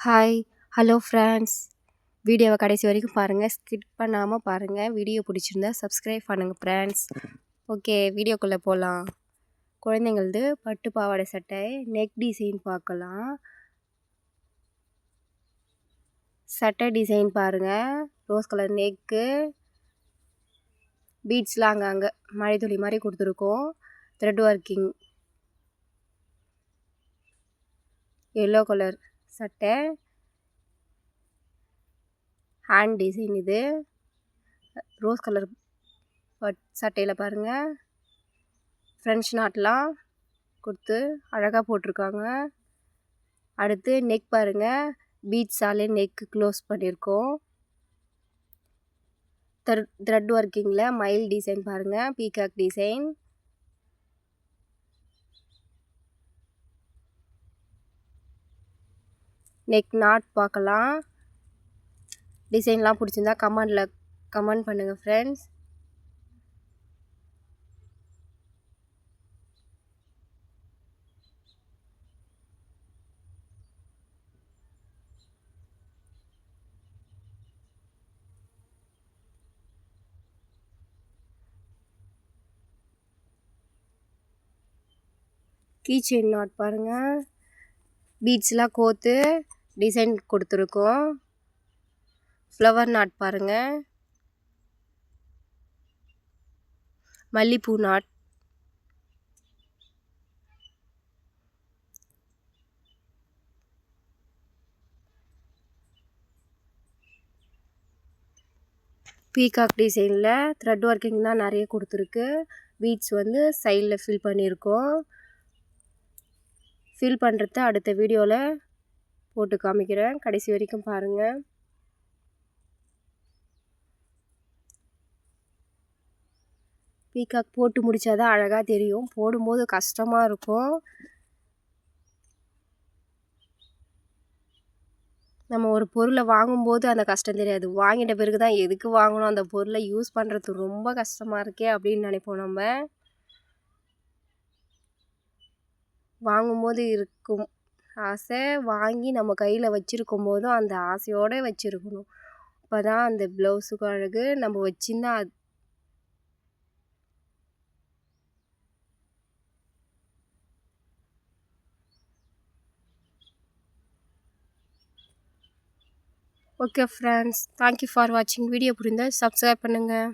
Hi hello friends. வீடியோவை கடைசி வரைக்கும் பாருங்கள், ஸ்கிப் பண்ணாமல் பாருங்கள். வீடியோ பிடிச்சிருந்தா சப்ஸ்கிரைப் பண்ணுங்கள் ஃப்ரெண்ட்ஸ். ஓகே, வீடியோக்குள்ளே போகலாம். குழந்தைங்களது பட்டு பாவாடை சட்டை நெக் டிசைன் பார்க்கலாம். சட்டை டிசைன் பாருங்கள், ரோஸ் கலர் நெக்கு, பீட்ஸ்லாம் அங்கங்கே மழை துளி மாதிரி கொடுத்துருக்கோம். த்ரெட் ஒர்க்கிங் எல்லோ கலர் சட்டை, ஹேண்ட் டிசைன். இது ரோஸ் கலர் சட்டையில் பாருங்கள், ஃப்ரெஞ்ச் நாட்லாம் கொடுத்து அழகாக போட்டிருக்காங்க. அடுத்து நெக் பாருங்கள், பீட்ஸாலே நெக் க்ளோஸ் பண்ணியிருக்கோம். த்ரெட் ஒர்க்கிங்கில் மயில் டிசைன் பாருங்கள், பீகாக் டிசைன். நெக் நாட் பார்க்கலாம். டிசைன்லாம் பிடிச்சிருந்தா கமெண்ட் பண்ணுங்கள் ஃப்ரெண்ட்ஸ். கீ செயின் நாட் பாருங்கள், பீட்ஸ்லாம் கோத்து டிசைன் கொடுத்துருக்கோம். ஃப்ளவர் நாட் பாருங்கள், மல்லிப்பூ நாட், பீகாக் டிசைனில் த்ரெட் ஒர்க்கிங் தான் நிறைய கொடுத்துருக்கு. பீட்ஸ் வந்து சைடில் ஃபில் பண்ணியிருக்கோம். ஃபில் பண்ணுறத அடுத்த வீடியோவில் போட்டு காமிக்கிறேன், கடைசி வரைக்கும் பாருங்கள். பீகாக் போட்டு முடித்தாதான் அழகாக தெரியும், போடும்போது கஷ்டமாக இருக்கும். நம்ம ஒரு பொருளை வாங்கும்போது அந்த கஷ்டம் தெரியாது, வாங்கிட்ட பிறகு தான் எதுக்கு வாங்கணும், அந்த பொருளை யூஸ் பண்ணுறது ரொம்ப கஷ்டமாக இருக்கே அப்படின்னு நினைப்போம். நம்ம வாங்கும்போது இருக்கும் ஆசை, வாங்கி நம்ம கையில் வச்சுருக்கும் போதும் அந்த ஆசையோடு வச்சுருக்கணும். அப்போ தான் அந்த ப்ளவுஸுக்கு அழகு. நம்ம வச்சுருந்தா ஓகே ஃப்ரெண்ட்ஸ், தேங்க்யூ ஃபார் வாட்சிங். வீடியோ புரிந்தால் சப்ஸ்கிரைப் பண்ணுங்கள்.